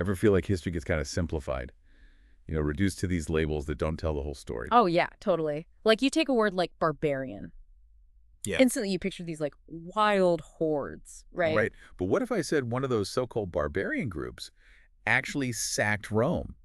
Ever feel like history gets kind of simplified? Reduced to these labels that don't tell the whole story. Oh, yeah, totally. Like, you take a word like barbarian. Yeah. Instantly, you picture these, like, wild hordes, right? Right. But what if I said one of those so-called barbarian groups actually sacked Rome?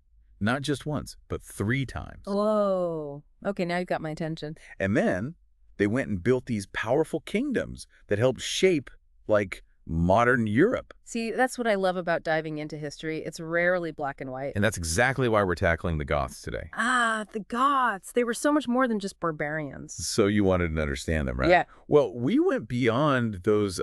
Not just once, but 3 times. Whoa. Okay, now you've got my attention. And then they went and built these powerful kingdoms that helped shape, like, modern Europe. See, that's what I love about diving into history. It's rarely black and white. And that's exactly why we're tackling the Goths today. Ah, the Goths. They were so much more than just barbarians. So you wanted to understand them, right? Yeah. Well, we went beyond those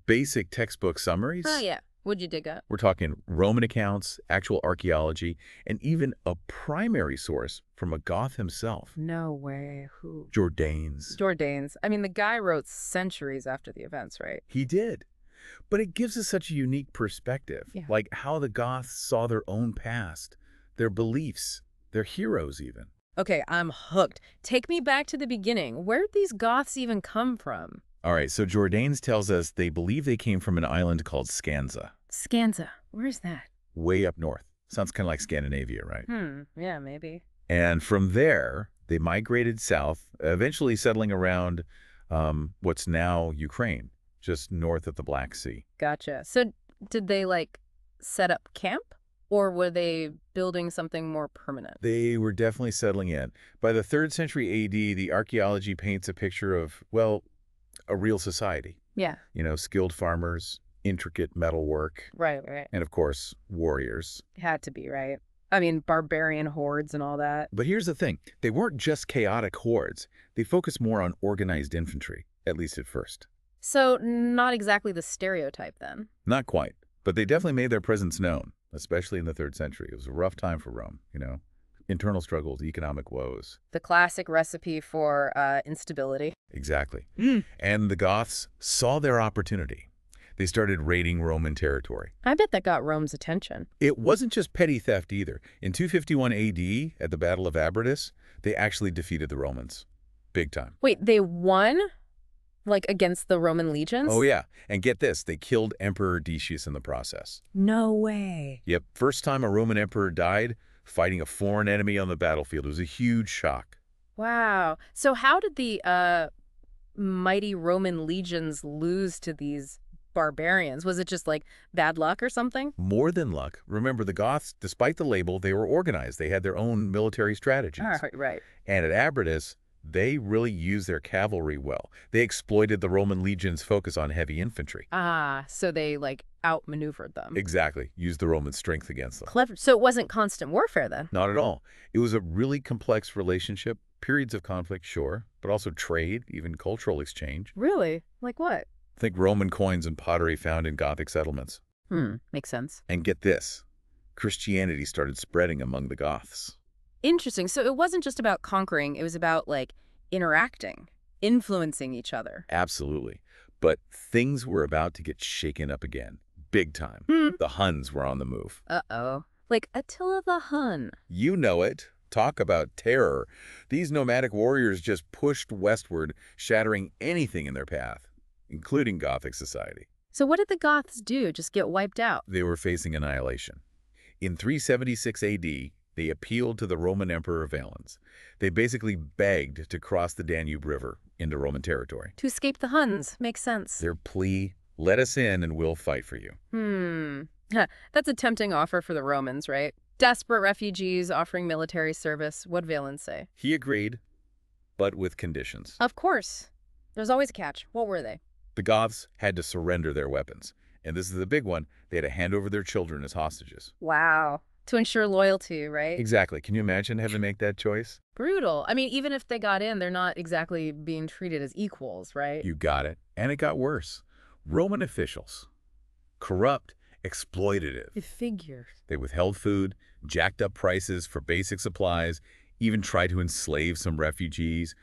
basic textbook summaries. Oh, yeah. What'd you dig up? We're talking Roman accounts, actual archaeology, and even a primary source from a Goth himself. No way. Who? Jordanes. Jordanes. I mean, the guy wrote centuries after the events, right? He did. But it gives us such a unique perspective, Yeah. like how the Goths saw their own past, their beliefs, their heroes even. Okay, I'm hooked. Take me back to the beginning. Where'd these Goths even come from? All right, so Jordanes tells us they believe they came from an island called Skansa, Skansa. Where's that? way up north. Sounds kind of like Scandinavia, right? Yeah, maybe. And from there, they migrated south, eventually settling around what's now Ukraine, just north of the Black Sea. Gotcha. So did they, like, set up camp? Or were they building something more permanent? They were definitely settling in. By the 3rd century AD, the archaeology paints a picture of, well, a real society. Yeah. Skilled farmers, intricate metalwork, Right. and of course, warriors. Had to be, right? I mean, barbarian hordes and all that. But here's the thing. They weren't just chaotic hordes. They focused more on organized infantry, at least at first. So not exactly the stereotype then. Not quite, but they definitely made their presence known, especially in the 3rd century. It was a rough time for Rome, Internal struggles, economic woes. The classic recipe for instability. Exactly. And the Goths saw their opportunity. They started raiding Roman territory. I bet that got Rome's attention. It wasn't just petty theft either. In 251 AD, at the Battle of Abradus, they actually defeated the Romans. Big time. Wait, they won? Like, against the Roman legions? Oh, yeah. And get this, they killed Emperor Decius in the process. No way. Yep, first time a Roman emperor died fighting a foreign enemy on the battlefield. It was a huge shock. Wow. So how did the mighty Roman legions lose to these barbarians? Was it just, like, bad luck or something? More than luck. Remember, the Goths, despite the label, they were organized. They had their own military strategies. Right. And at Abradus, they really used their cavalry well. They exploited the Roman legion's focus on heavy infantry. Ah, so they, like, outmaneuvered them. Exactly. Used the Roman strength against them. Clever. So it wasn't constant warfare then? Not at all. It was a really complex relationship. Periods of conflict, sure, but also trade, even cultural exchange. Really? Like what? Think Roman coins and pottery found in Gothic settlements. Makes sense. And get this, Christianity started spreading among the Goths. Interesting. So it wasn't just about conquering. It was about, like, interacting, influencing each other. Absolutely. But things were about to get shaken up again. Big time. The Huns were on the move. Uh-oh. Like Attila the Hun. You know it. Talk about terror. These nomadic warriors just pushed westward, shattering anything in their path, including Gothic society. So what did the Goths do? Just get wiped out? They were facing annihilation. In 376 AD, they appealed to the Roman Emperor Valens. They basically begged to cross the Danube River into Roman territory. To escape the Huns. Makes sense. Their plea, let us in and we'll fight for you. That's a tempting offer for the Romans, right? Desperate refugees offering military service. What'd Valens say? He agreed, but with conditions. Of course. There's always a catch. What were they? The Goths had to surrender their weapons. And this is the big one. They had to hand over their children as hostages. Wow. To ensure loyalty, right? Exactly. Can you imagine having to make that choice? Brutal. I mean, even if they got in, they're not exactly being treated as equals, right? You got it. And it got worse. Roman officials. Corrupt, exploitative. It figures. They withheld food, jacked up prices for basic supplies, even tried to enslave some refugees.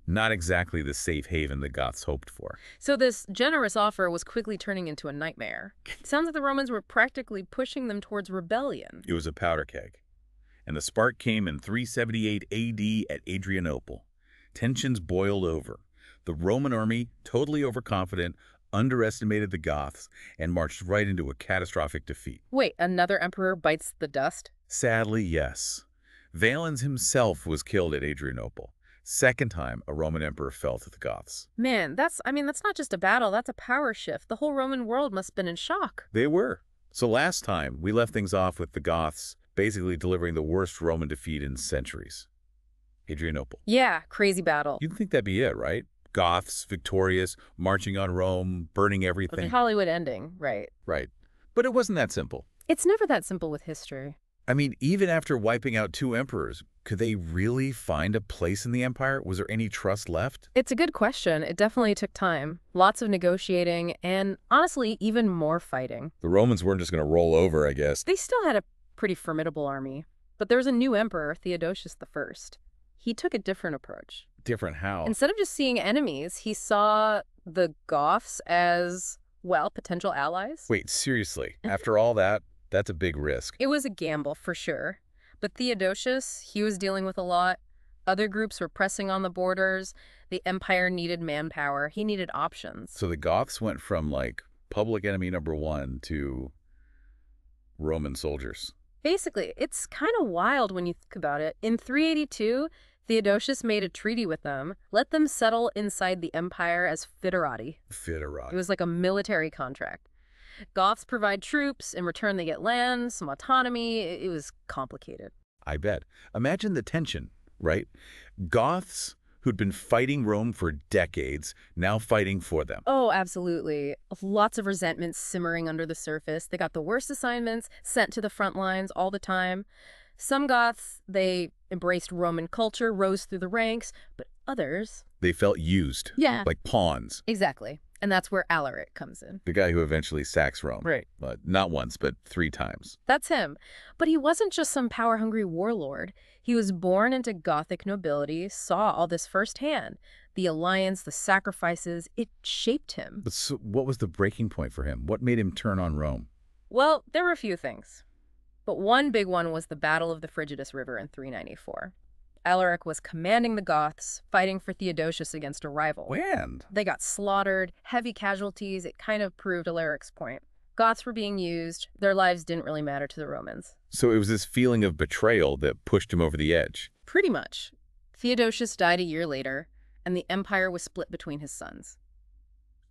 Not exactly the safe haven the Goths hoped for. So this generous offer was quickly turning into a nightmare. It sounds like the Romans were practically pushing them towards rebellion. It was a powder keg. And the spark came in 378 AD at Adrianople. Tensions boiled over. The Roman army, totally overconfident, underestimated the Goths and marched right into a catastrophic defeat. Wait, another emperor bites the dust? Sadly, yes. Valens himself was killed at Adrianople. Second time a Roman emperor fell to the Goths. Man, that's not just a battle, that's a power shift. The whole Roman world must have been in shock. They were. So last time, we left things off with the Goths basically delivering the worst Roman defeat in centuries. Adrianople. Yeah, crazy battle. You'd think that'd be it, right? Goths, victorious, marching on Rome, burning The everything. Hollywood ending, right. Right. But it wasn't that simple. It's never that simple with history. I mean, even after wiping out 2 emperors, could they really find a place in the empire? Was there any trust left? It's a good question. It definitely took time. Lots of negotiating and, honestly, even more fighting. The Romans weren't just going to roll over, I guess. They still had a pretty formidable army. But there was a new emperor, Theodosius I. He took a different approach. Different how? Instead of just seeing enemies, he saw the Goths as, well, potential allies. Wait, seriously? After all that, that's a big risk. It was a gamble, for sure. But Theodosius, he was dealing with a lot. Other groups were pressing on the borders. The empire needed manpower. He needed options. So the Goths went from, like, public enemy #1 to Roman soldiers. Basically, it's kind of wild when you think about it. In 382, Theodosius made a treaty with them, let them settle inside the empire as foederati. It was like a military contract. Goths provide troops, in return they get land, some autonomy. It was complicated. I bet. Imagine the tension, right? Goths who'd been fighting Rome for decades, now fighting for them. Oh, absolutely. Lots of resentment simmering under the surface. They got the worst assignments, sent to the front lines all the time. Some Goths, they embraced Roman culture, rose through the ranks, but others... They felt used. Yeah. Like pawns. Exactly. And that's where Alaric comes in. The guy who eventually sacks Rome. Right. Not once, but 3 times. That's him. But he wasn't just some power-hungry warlord. He was born into Gothic nobility, saw all this firsthand. The alliance, the sacrifices, it shaped him. But so what was the breaking point for him? What made him turn on Rome? Well, there were a few things. But one big one was the Battle of the Frigidus River in 394. Alaric was commanding the Goths, fighting for Theodosius against a rival. And They got slaughtered, heavy casualties. It kind of proved Alaric's point. Goths were being used. Their lives didn't really matter to the Romans. so it was this feeling of betrayal that pushed him over the edge. Pretty much. Theodosius died a year later, and the empire was split between his sons.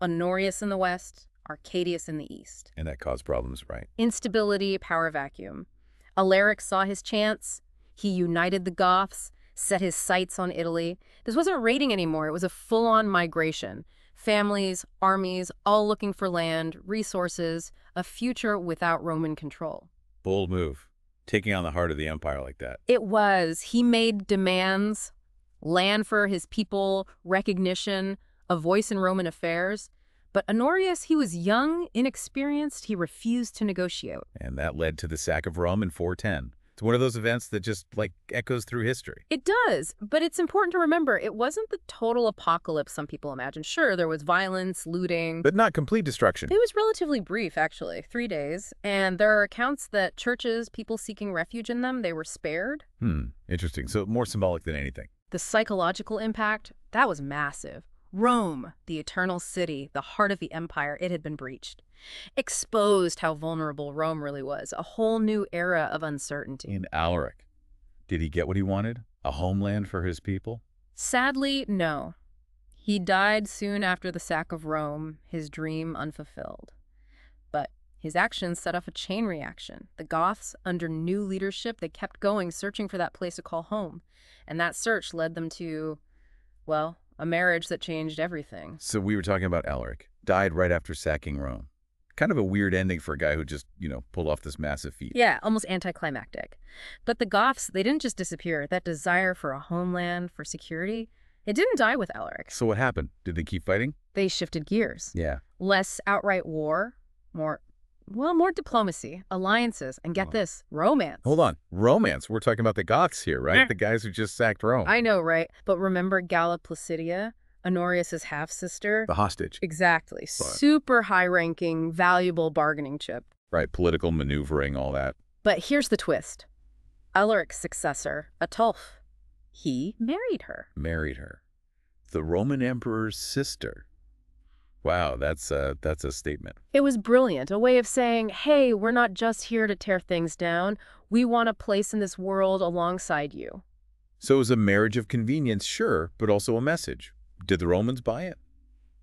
Honorius in the west, Arcadius in the east. And that caused problems, right? Instability, power vacuum. Alaric saw his chance. He united the Goths, set his sights on Italy. This wasn't raiding anymore. It was a full-on migration. Families, armies, all looking for land, resources, a future without Roman control. Bold move. Taking on the heart of the empire like that. It was. He made demands, land for his people, recognition, a voice in Roman affairs. But Honorius, he was young, inexperienced. He refused to negotiate. And that led to the sack of Rome in 410. It's one of those events that just, like, echoes through history. It does, but it's important to remember it wasn't the total apocalypse some people imagine. Sure, there was violence, looting. But not complete destruction. It was relatively brief, actually, 3 days. And there are accounts that churches, people seeking refuge in them, they were spared. Interesting. So more symbolic than anything. The psychological impact, that was massive. Rome, the eternal city, the heart of the empire, it had been breached. Exposed how vulnerable Rome really was, a whole new era of uncertainty. In Alaric, did he get what he wanted? A homeland for his people? Sadly, no. He died soon after the sack of Rome, his dream unfulfilled. But his actions set off a chain reaction. The Goths, under new leadership, they kept going, searching for that place to call home. And that search led them to, well, a marriage that changed everything. So we were talking about Alaric. Died right after sacking Rome. Kind of a weird ending for a guy who just, pulled off this massive feat. Yeah, almost anticlimactic. But the Goths, they didn't just disappear. That desire for a homeland, for security, it didn't die with Alaric. So what happened? Did they keep fighting? They shifted gears. Yeah. Less outright war, more diplomacy, alliances, and get this, romance. Hold on. Romance. We're talking about the Goths here, right? The guys who just sacked Rome. I know, right? But remember Galla Placidia, Honorius' half-sister? The hostage. Exactly. Super high-ranking, valuable bargaining chip. Right. Political maneuvering, all that. But here's the twist. Alaric's successor, Ataulf, he married her. Married her. The Roman emperor's sister. Wow, that's a statement. It was brilliant, a way of saying, hey, we're not just here to tear things down. We want a place in this world alongside you. So it was a marriage of convenience, sure, but also a message. Did the Romans buy it?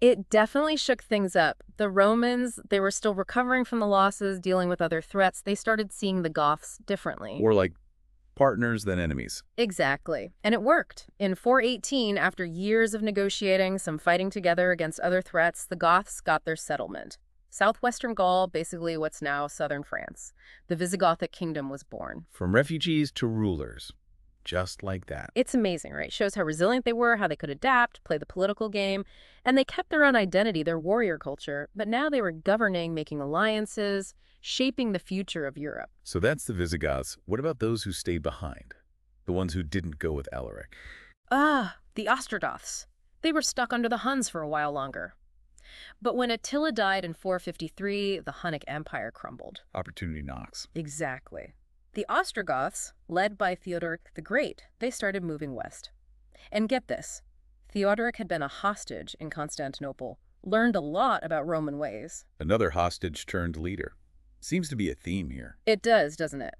It definitely shook things up. The Romans, they were still recovering from the losses, dealing with other threats. They started seeing the Goths differently. More like partners than enemies. Exactly. And it worked. In 418, after years of negotiating, some fighting together against other threats, the Goths got their settlement. Southwestern Gaul, basically what's now southern France. The Visigothic kingdom was born. From refugees to rulers. Just like that. It's amazing, right? Shows how resilient they were, how they could adapt, play the political game, and they kept their own identity, their warrior culture, but now they were governing, making alliances, shaping the future of Europe. So that's the Visigoths. What about those who stayed behind? The ones who didn't go with Alaric? The Ostrogoths. They were stuck under the Huns for a while longer. But when Attila died in 453, the Hunnic Empire crumbled. Opportunity knocks. Exactly. The Ostrogoths, led by Theodoric the Great, they started moving west. And get this, Theodoric had been a hostage in Constantinople, learned a lot about Roman ways. Another hostage turned leader. Seems to be a theme here. It does, doesn't it?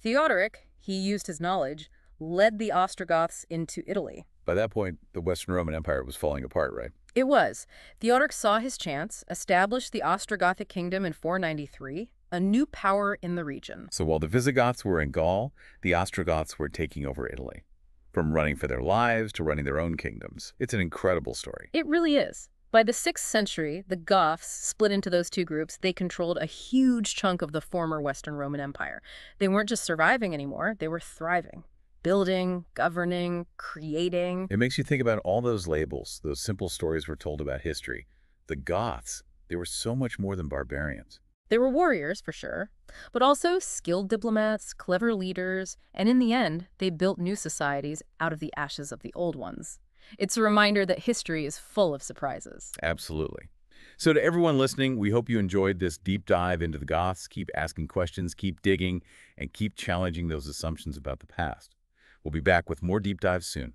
Theodoric, he used his knowledge, led the Ostrogoths into Italy. By that point, the Western Roman Empire was falling apart, right? It was. Theodoric saw his chance, established the Ostrogothic kingdom in 493, a new power in the region. So while the Visigoths were in Gaul, the Ostrogoths were taking over Italy. From running for their lives to running their own kingdoms. It's an incredible story. It really is. By the 6th century, the Goths split into those two groups. They controlled a huge chunk of the former Western Roman Empire. They weren't just surviving anymore, they were thriving. Building, governing, creating. It makes you think about all those labels, those simple stories we're told about history. The Goths, they were so much more than barbarians. They were warriors, for sure, but also skilled diplomats, clever leaders, and in the end, they built new societies out of the ashes of the old ones. It's a reminder that history is full of surprises. Absolutely. So to everyone listening, we hope you enjoyed this deep dive into the Goths. Keep asking questions, keep digging, and keep challenging those assumptions about the past. We'll be back with more deep dives soon.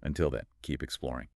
Until then, keep exploring.